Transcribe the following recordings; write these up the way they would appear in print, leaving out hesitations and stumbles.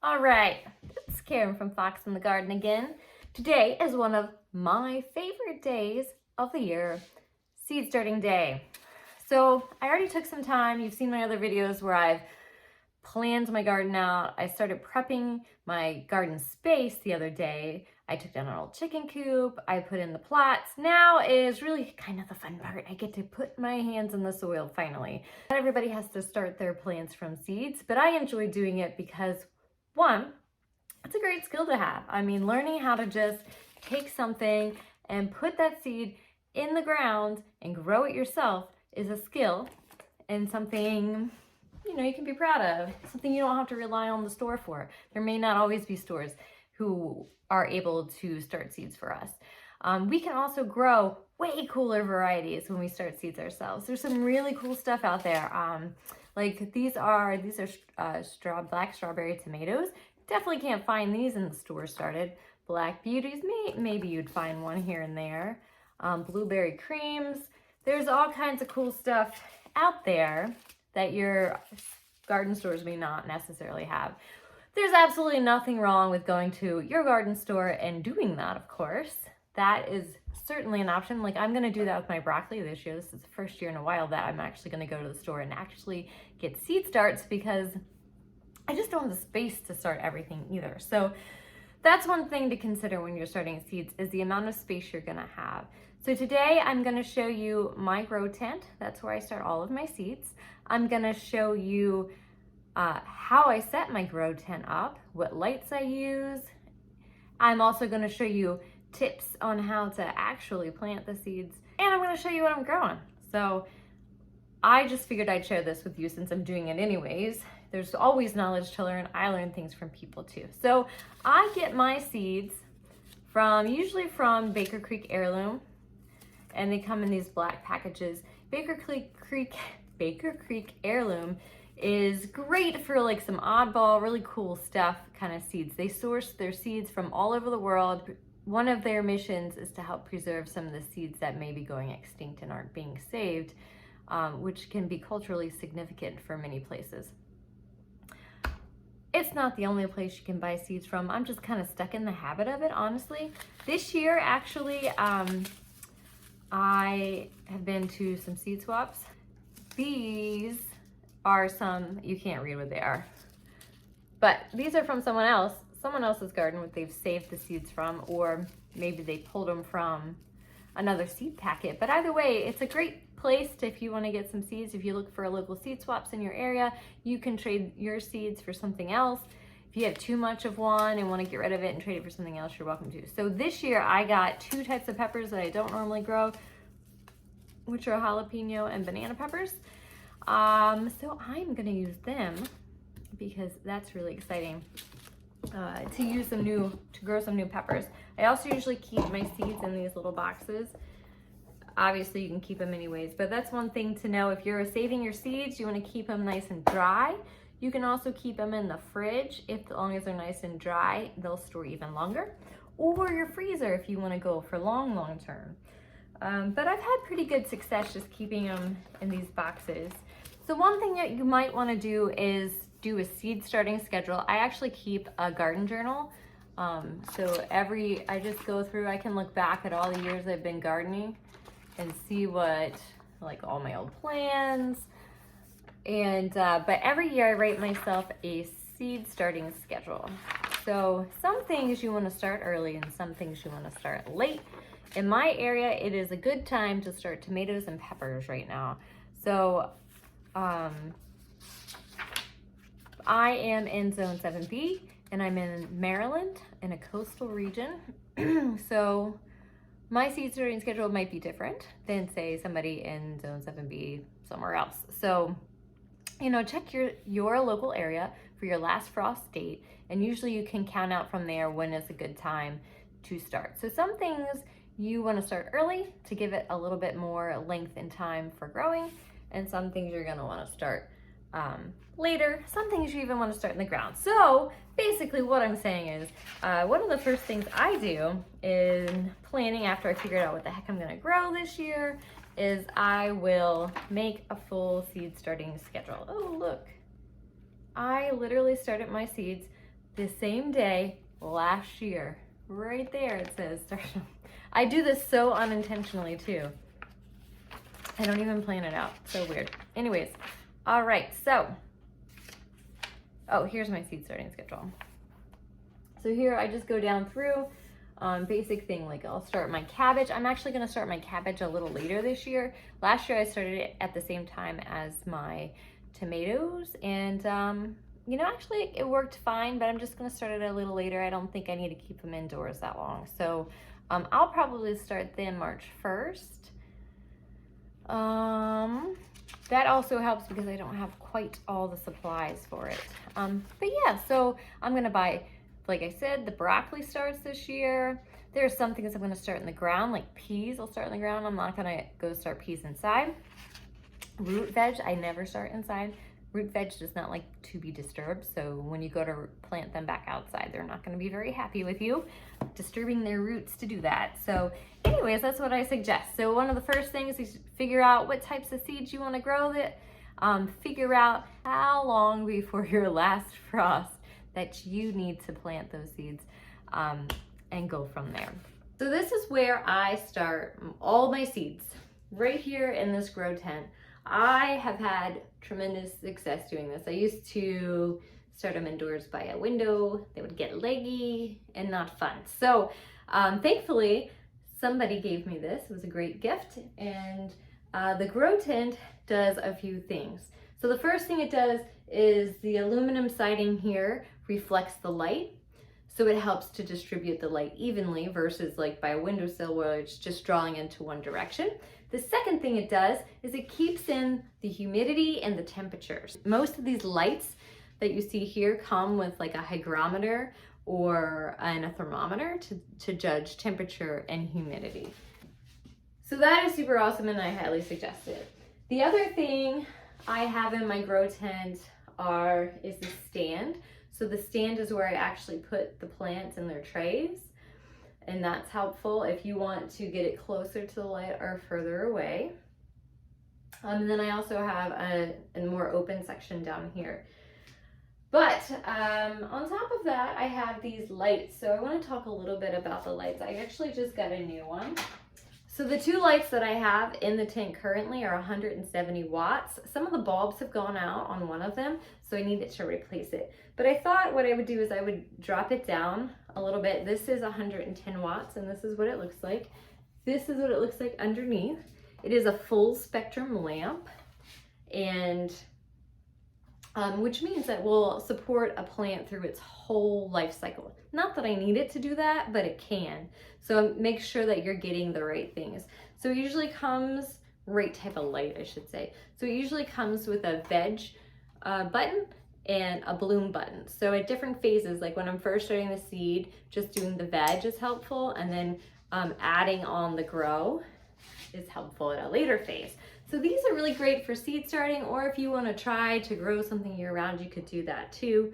All right, it's Karen from Fox in the Garden again. Today is one of my favorite days of the year, seed starting day. So I already took some time. You've seen my other videos where I've planned my garden out. I started prepping my garden space the other day. I took down an old chicken coop. I put in the plots. Now is really kind of the fun part. I get to put my hands in the soil finally. Not everybody has to start their plants from seeds, but I enjoy doing it because one, it's a great skill to have. I mean, learning how to just take something and put that seed in the ground and grow it yourself is a skill and something you can be proud of, something you don't have to rely on the store for. There may not always be stores who are able to start seeds for us. We can also grow way cooler varieties when we start seeds ourselves. There's some really cool stuff out there. Like these are black strawberry tomatoes. Definitely can't find these in the store started. Black beauties, maybe you'd find one here and there. Blueberry creams. There's all kinds of cool stuff out there that your garden stores may not necessarily have. There's absolutely nothing wrong with going to your garden store and doing that, of course. That is certainly an option. Like I'm gonna do that with my broccoli this year. This is the first year in a while that I'm actually gonna go to the store and actually get seed starts because I just don't have the space to start everything either. So that's one thing to consider when you're starting seeds is the amount of space you're gonna have. So today I'm gonna show you my grow tent. That's where I start all of my seeds. I'm gonna show you how I set my grow tent up, what lights I use. I'm also gonna show you tips on how to actually plant the seeds, and I'm gonna show you what I'm growing. So I just figured I'd share this with you since I'm doing it anyways. There's always knowledge to learn. I learn things from people too. So I get my seeds usually from Baker Creek Heirloom, and they come in these black packages. Baker Creek Heirloom is great for like some oddball, really cool stuff kind of seeds. They source their seeds from all over the world. One of their missions is to help preserve some of the seeds that may be going extinct and aren't being saved, which can be culturally significant for many places. It's not the only place you can buy seeds from. I'm just kind of stuck in the habit of it, honestly. This year, actually, I have been to some seed swaps. These are some, you can't read what they are, but these are from someone else's garden, what they've saved the seeds from, or maybe they pulled them from another seed packet. But either way, it's a great place if you want to get some seeds. If you look for local seed swaps in your area, you can trade your seeds for something else. If you have too much of one and want to get rid of it and trade it for something else, you're welcome to. So this year I got two types of peppers that I don't normally grow, which are jalapeno and banana peppers. So I'm gonna use them because that's really exciting to grow some new peppers. I also usually keep my seeds in these little boxes. Obviously you can keep them anyways, but that's one thing to know. If you're saving your seeds, you want to keep them nice and dry. You can also keep them in the fridge. As long as they're nice and dry, they'll store even longer. Or your freezer if you want to go for long term. But I've had pretty good success just keeping them in these boxes. So one thing that you might want to do is do a seed starting schedule. I actually keep a garden journal. I just go through, I can look back at all the years I've been gardening and see like all my old plans. And, but every year I write myself a seed starting schedule. So some things you want to start early and some things you want to start late. In my area, it is a good time to start tomatoes and peppers right now. So I am in Zone 7B and I'm in Maryland in a coastal region. So my seed starting schedule might be different than say somebody in Zone 7B somewhere else. So, check your local area for your last frost date, and usually you can count out from there when is a good time to start. So some things you want to start early to give it a little bit more length and time for growing, and some things you're going to want to start later. Some things you even want to start in the ground. So basically what I'm saying is one of the first things I do in planning after I figured out what the heck I'm going to grow this year is I will make a full seed starting schedule. Oh, look. I literally started my seeds the same day last year. Right there it says start. I do this so unintentionally too. I don't even plan it out. So weird. Anyways, all right, so, oh, here's my seed starting schedule. So here I just go down through basic thing, like I'll start my cabbage. I'm actually gonna start my cabbage a little later this year. Last year I started it at the same time as my tomatoes, and you know, actually it worked fine, but I'm just gonna start it a little later. I don't think I need to keep them indoors that long. So I'll probably start them March 1st. That also helps because I don't have quite all the supplies for it. But yeah, so I'm gonna buy, like I said, the broccoli starts this year. There's some things I'm gonna start in the ground, like peas I'll start in the ground. I'm not gonna go start peas inside. Root veg, I never start inside. Root veg does not like to be disturbed, so when you go to plant them back outside, they're not gonna be very happy with you, disturbing their roots to do that. So anyways, that's what I suggest. So one of the first things is figure out what types of seeds you wanna grow, figure out how long before your last frost that you need to plant those seeds, and go from there. So this is where I start all my seeds, right here in this grow tent. I have had tremendous success doing this. I used to start them indoors by a window. They would get leggy and not fun. So thankfully, somebody gave me this. It was a great gift. And the grow tent does a few things. So the first thing it does is the aluminum siding here reflects the light. So it helps to distribute the light evenly versus like by a windowsill where it's just drawing into one direction. The second thing it does is it keeps in the humidity and the temperatures. Most of these lights that you see here come with like a hygrometer or a thermometer to judge temperature and humidity. So that is super awesome and I highly suggest it. The other thing I have in my grow tent is the stand. So the stand is where I actually put the plants in their trays. And that's helpful if you want to get it closer to the light or further away. And then I also have a more open section down here. But on top of that, I have these lights. So I want to talk a little bit about the lights. I actually just got a new one. So the two lights that I have in the tent currently are 170 watts. Some of the bulbs have gone out on one of them, so I needed to replace it. But I thought what I would do is I would drop it down a little bit. This is 110 watts, and this is what it looks like. This is what it looks like underneath. It is a full spectrum lamp, and which means that will support a plant through its whole life cycle. Not that I need it to do that, but it can. So make sure that you're getting the right things. So it usually comes, right type of light, I should say. So it usually comes with a veg button and a bloom button. So at different phases, like when I'm first starting the seed, just doing the veg is helpful, and then adding on the grow is helpful at a later phase. So these are really great for seed starting, or if you want to try to grow something year round, you could do that too.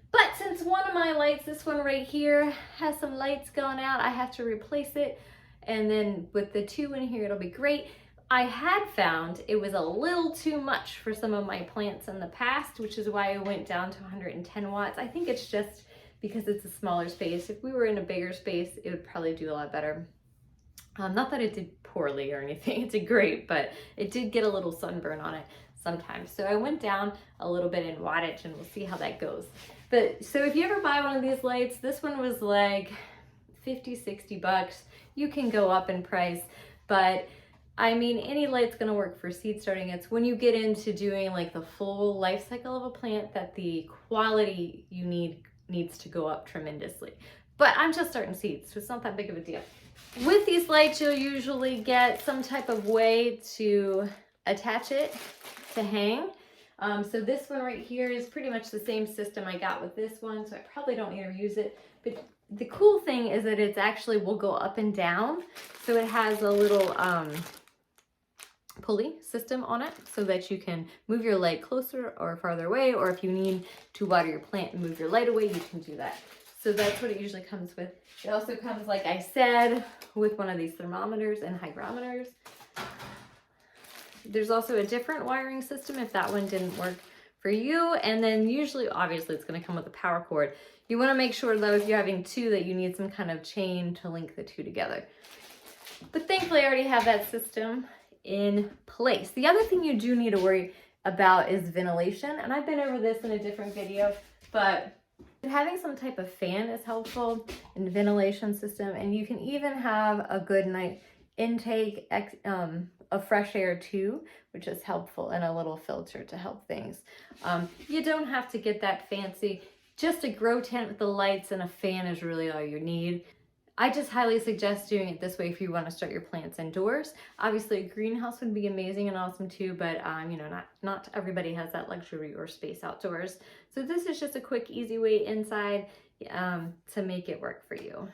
But since one of my lights, this one right here, has some lights going out, I have to replace it. And then with the two in here, it'll be great. I had found it was a little too much for some of my plants in the past, which is why I went down to 110 watts. I think it's just because it's a smaller space. If we were in a bigger space, it would probably do a lot better. Not that it did poorly or anything, it did great, but it did get a little sunburn on it sometimes. So I went down a little bit in wattage and we'll see how that goes. But so if you ever buy one of these lights, this one was like 50, 60 bucks. You can go up in price, but I mean, any light's gonna work for seed starting. It's when you get into doing like the full life cycle of a plant that the quality you needs to go up tremendously. But I'm just starting seeds, so it's not that big of a deal. With these lights, you'll usually get some type of way to attach it to hang. So this one right here is pretty much the same system I got with this one, so I probably don't need to use it. But the cool thing is that it's actually will go up and down. So it has a little pulley system on it so that you can move your light closer or farther away, or if you need to water your plant and move your light away, you can do that. So that's what it usually comes with. It also comes, like I said, with one of these thermometers and hygrometers. There's also a different wiring system if that one didn't work for you. And then usually, obviously, it's going to come with a power cord. You want to make sure though, if you're having two, that you need some kind of chain to link the two together. But thankfully I already have that system in place. The other thing you do need to worry about is ventilation. And I've been over this in a different video, but having some type of fan is helpful in the ventilation system. And you can even have a good night intake of fresh air too, which is helpful, and a little filter to help things. You don't have to get that fancy. Just a grow tent with the lights and a fan is really all you need. I just highly suggest doing it this way if you want to start your plants indoors. Obviously, a greenhouse would be amazing and awesome too, but you know, not everybody has that luxury or space outdoors. So this is just a quick, easy way inside to make it work for you.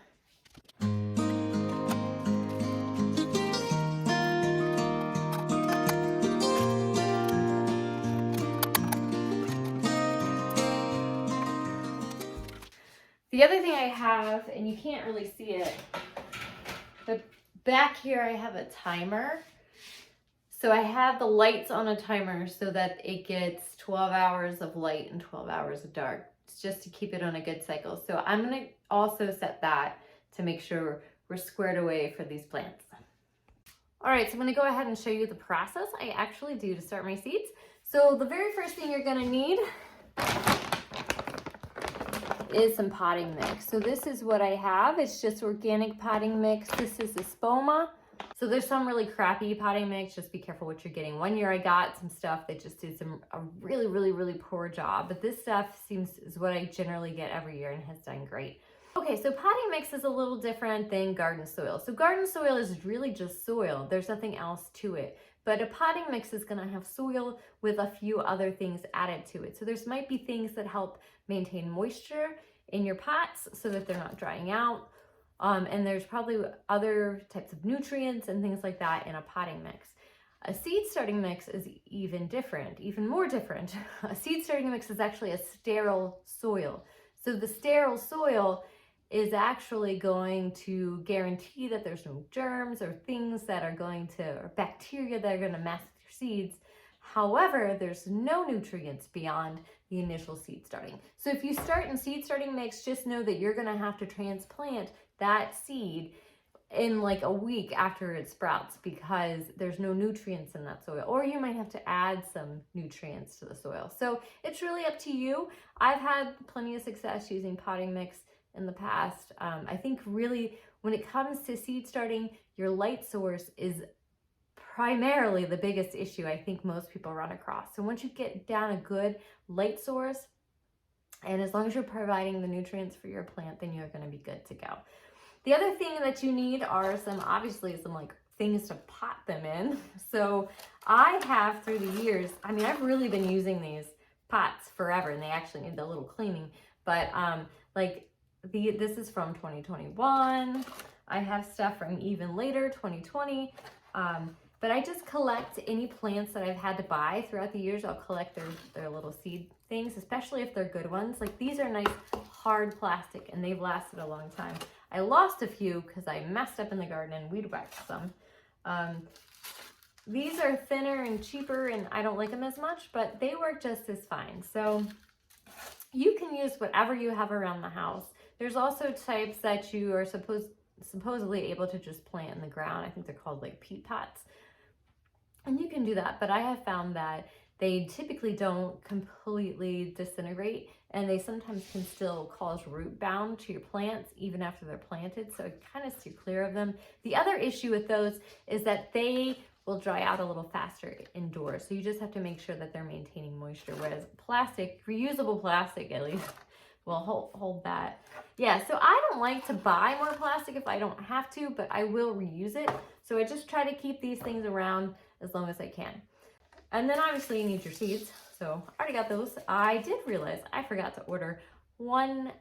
The other thing I have, and you can't really see it, but back here I have a timer. So I have the lights on a timer so that it gets 12 hours of light and 12 hours of dark. It's just to keep it on a good cycle. So I'm going to also set that to make sure we're squared away for these plants. All right, so I'm going to go ahead and show you the process I actually do to start my seeds. So the very first thing you're going to need is some potting mix. So this is what I have. It's just organic potting mix. This is the Spoma. So there's some really crappy potting mix. Just be careful what you're getting. One year I got some stuff that just did a really poor job, but this stuff is what I generally get every year and has done great. Okay, so potting mix is a little different than garden soil. So garden soil is really just soil. There's nothing else to it. But a potting mix is going to have soil with a few other things added to it. So there's might be things that help maintain moisture in your pots so that they're not drying out. And there's probably other types of nutrients and things like that in a potting mix. A seed starting mix is even more different. A seed starting mix is actually a sterile soil. So the sterile soil is actually going to guarantee that there's no germs or things that are or bacteria that are going to mess with your seeds. However, there's no nutrients beyond the initial seed starting. So if you start in seed starting mix, just know that you're going to have to transplant that seed in like a week after it sprouts because there's no nutrients in that soil, or you might have to add some nutrients to the soil. So it's really up to you. I've had plenty of success using potting mix in the past. I think really when it comes to seed starting, your light source is primarily the biggest issue I think most people run across. So once you get down a good light source, and as long as you're providing the nutrients for your plant, then you're going to be good to go. The other thing that you need are obviously some like things to pot them in. So I have through the years, I've really been using these pots forever, and they actually need a little cleaning, but this is from 2021. I have stuff from even later, 2020. But I just collect any plants that I've had to buy throughout the years. I'll collect their little seed things, especially if they're good ones. Like these are nice hard plastic and they've lasted a long time. I lost a few because I messed up in the garden and weed whacked some. These are thinner and cheaper and I don't like them as much, but they work just as fine. So you can use whatever you have around the house. There's also types that you are supposedly able to just plant in the ground. I think they're called like peat pots. And you can do that, but I have found that they typically don't completely disintegrate, and they sometimes can still cause root bound to your plants even after they're planted, so kind of steer clear of them. The other issue with those is that they will dry out a little faster indoors, so you just have to make sure that they're maintaining moisture, whereas plastic, reusable plastic at least, will hold that. Yeah, so I don't like to buy more plastic if I don't have to, but I will reuse it. So I just try to keep these things around as long as I can. And then obviously you need your seeds. So I already got those. I did realize I forgot to order one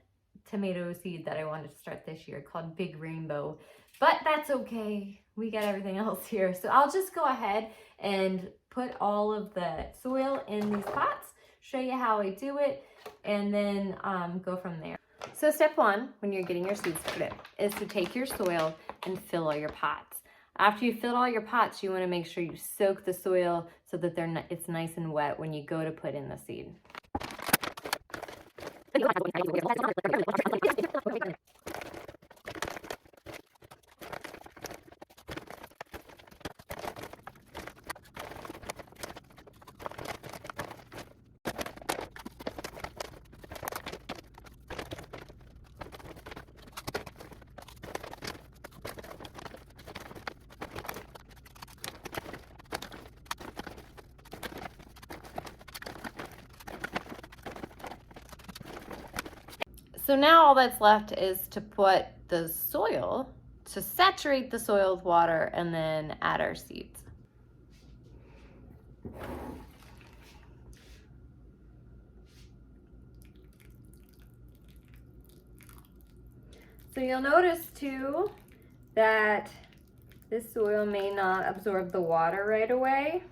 tomato seed that I wanted to start this year called Big Rainbow, but that's okay. We got everything else here. So I'll just go ahead and put all of the soil in these pots, show you how I do it, and then go from there. So step one, when you're getting your seeds started, is to take your soil and fill all your pots. After you fill all your pots, you want to make sure you soak the soil so that it's nice and wet when you go to put in the seed. So now all that's left is to put the soil, to saturate the soil with water, and then add our seeds. So you'll notice too that this soil may not absorb the water right away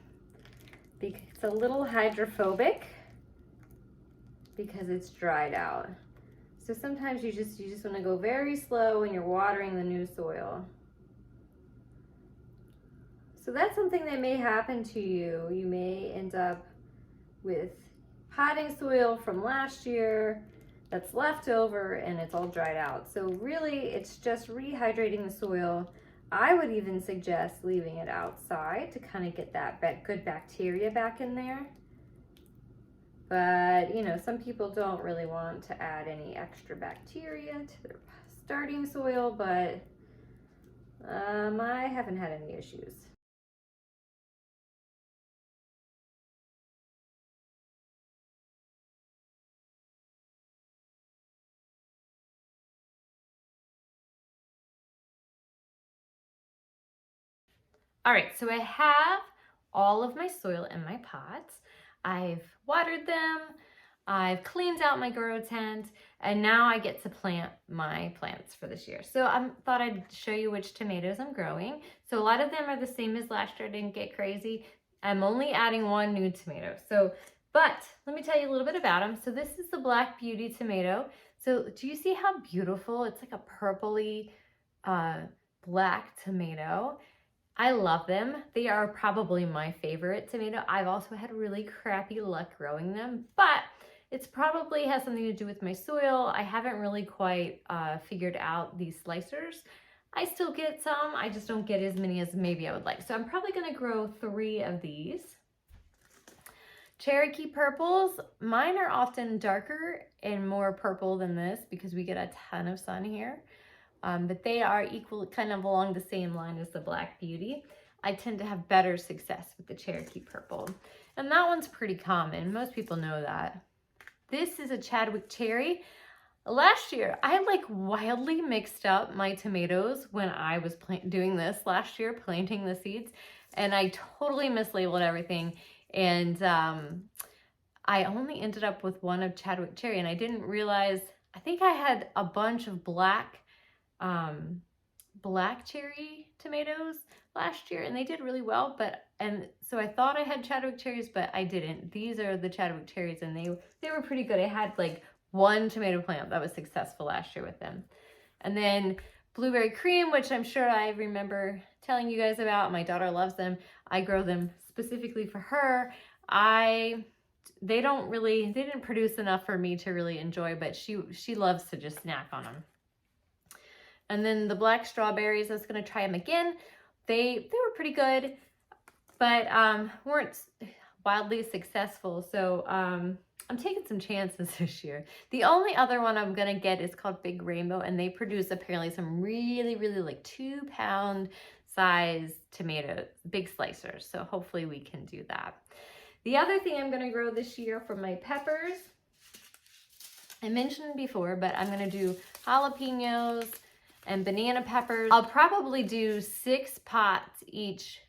because it's a little hydrophobic because it's dried out. So sometimes you just want to go very slow when you're watering the new soil. So that's something that may happen to you. You may end up with potting soil from last year that's left over and it's all dried out. So really it's just rehydrating the soil. I would even suggest leaving it outside to kind of get that good bacteria back in there. But, you know, some people don't really want to add any extra bacteria to their starting soil, but I haven't had any issues. All right, so I have all of my soil in my pots. I've watered them, I've cleaned out my grow tent, and now I get to plant my plants for this year. So I thought I'd show you which tomatoes I'm growing. So a lot of them are the same as last year. I didn't get crazy. I'm only adding one new tomato. But let me tell you a little bit about them. So this is the Black Beauty tomato. So do you see how beautiful? It's like a purpley black tomato. I love them. They are probably my favorite tomato. I've also had really crappy luck growing them, but it's probably has something to do with my soil. I haven't really quite figured out these slicers. I still get some, I just don't get as many as maybe I would like. So I'm probably gonna grow 3 of these. Cherokee purples, mine are often darker and more purple than this because we get a ton of sun here. But they are equal, kind of along the same line as the Black Beauty. I tend to have better success with the Cherokee purple. And that one's pretty common. Most people know that. This is a Chadwick cherry. Last year, I like wildly mixed up my tomatoes when I was doing this last year, planting the seeds. And I totally mislabeled everything. And I only ended up with one of Chadwick cherry. And I didn't realize, I think I had a bunch of black cherry tomatoes last year and they did really well, and so I thought I had Chadwick cherries, but I didn't. These are the Chadwick cherries and they were pretty good. I had like 1 tomato plant that was successful last year with them. And then blueberry cream, which I'm sure I remember telling you guys about. My daughter loves them. I grow them specifically for her. They didn't produce enough for me to really enjoy, but she loves to just snack on them. And then the black strawberries, I was gonna try them again. They were pretty good, but weren't wildly successful. So I'm taking some chances this year. The only other one I'm gonna get is called Big Rainbow, and they produce apparently some really, really like 2-pound size tomatoes, big slicers. So hopefully we can do that. The other thing I'm gonna grow this year for my peppers, I mentioned before, but I'm gonna do jalapenos and banana peppers. I'll probably do 6 pots each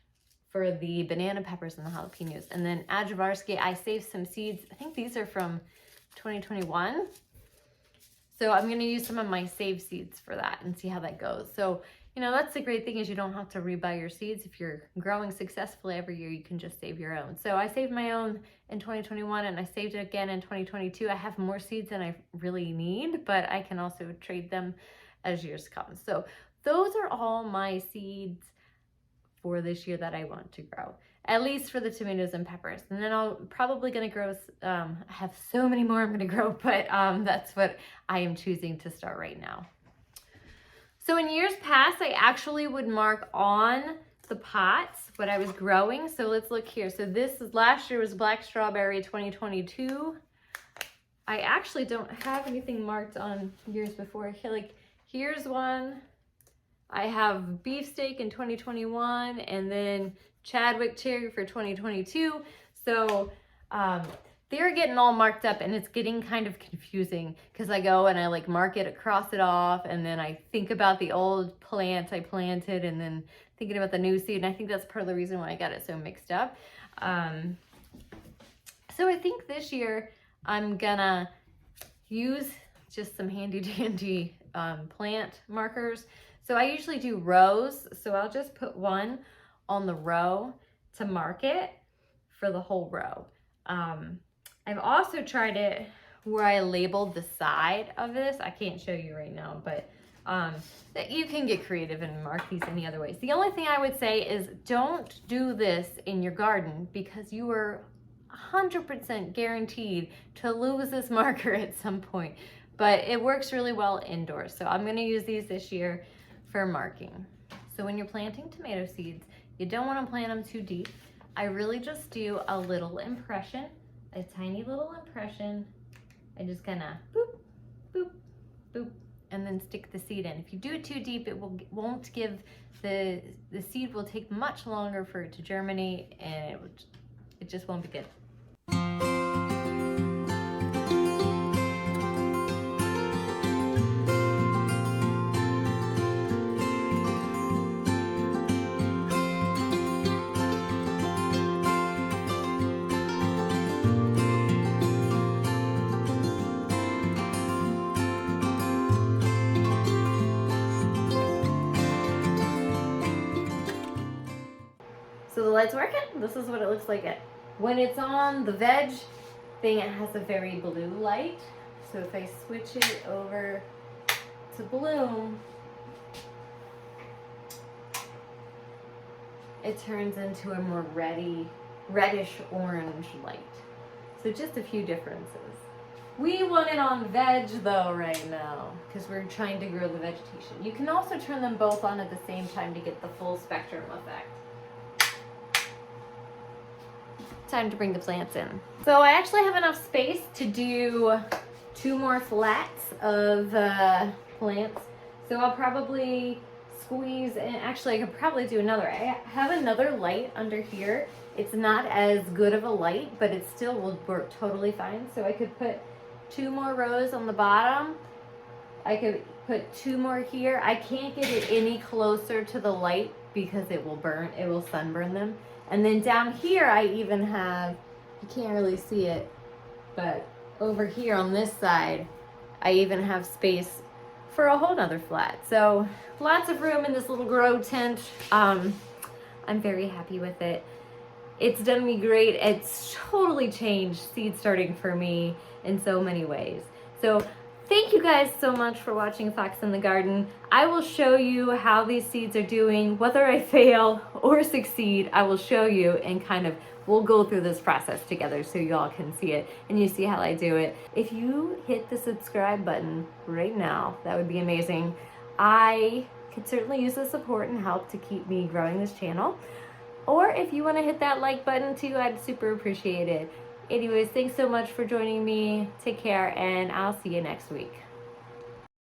for the banana peppers and the jalapenos. And then Ajavarski, I saved some seeds. I think these are from 2021. So I'm gonna use some of my saved seeds for that and see how that goes. So, you know, that's the great thing is you don't have to rebuy your seeds. If you're growing successfully every year, you can just save your own. So I saved my own in 2021 and I saved it again in 2022. I have more seeds than I really need, but I can also trade them as years come. So those are all my seeds for this year that I want to grow, at least for the tomatoes and peppers. And then I'll probably gonna grow, I have so many more I'm gonna grow, but that's what I am choosing to start right now. So in years past, I actually would mark on the pots what I was growing. So let's look here. So this is, last year was Black Strawberry 2022. I actually don't have anything marked on years before. Like, here's one. I have Beefsteak in 2021, and then Chadwick Cherry for 2022. So they're getting all marked up, and it's getting kind of confusing because I go and I like mark it, cross it off, and then I think about the old plant I planted and then thinking about the new seed. And I think that's part of the reason why I got it so mixed up. So I think this year I'm gonna use just some handy dandy plant markers. So I usually do rows. So I'll just put one on the row to mark it for the whole row. I've also tried it where I labeled the side of this. I can't show you right now, but you can get creative and mark these any other ways. The only thing I would say is don't do this in your garden because you are 100% guaranteed to lose this marker at some point, but it works really well indoors. So I'm gonna use these this year for marking. So when you're planting tomato seeds, you don't wanna plant them too deep. I really just do a little impression, a tiny little impression. I just gonna boop, boop, boop, and then stick the seed in. If you do it too deep, it won't give, the seed will take much longer for it to germinate, and it just won't be good. So the light's working. This is what it looks like. When it's on the veg thing, it has a very blue light. So if I switch it over to bloom, it turns into a more reddish orange light. So just a few differences. We want it on veg though right now because we're trying to grow the vegetation. You can also turn them both on at the same time to get the full spectrum effect. Time to bring the plants in. So I actually have enough space to do 2 more flats of plants. So I'll probably squeeze in, actually I could probably do another. I have another light under here. It's not as good of a light, but it still will work totally fine. So I could put 2 more rows on the bottom. I could put 2 more here. I can't get it any closer to the light because it will sunburn them. And then down here, I even have, you can't really see it, but over here on this side, I even have space for a whole nother flat. So lots of room in this little grow tent. I'm very happy with it. It's done me great. It's totally changed seed starting for me in so many ways. So thank you guys so much for watching Fox in the Garden. I will show you how these seeds are doing. Whether I fail or succeed, I will show you, and kind of we'll go through this process together so you all can see it and you see how I do it. If you hit the subscribe button right now, that would be amazing. I could certainly use the support and help to keep me growing this channel. Or if you want to hit that like button too, I'd super appreciate it. Anyways, thanks so much for joining me. Take care, and I'll see you next week.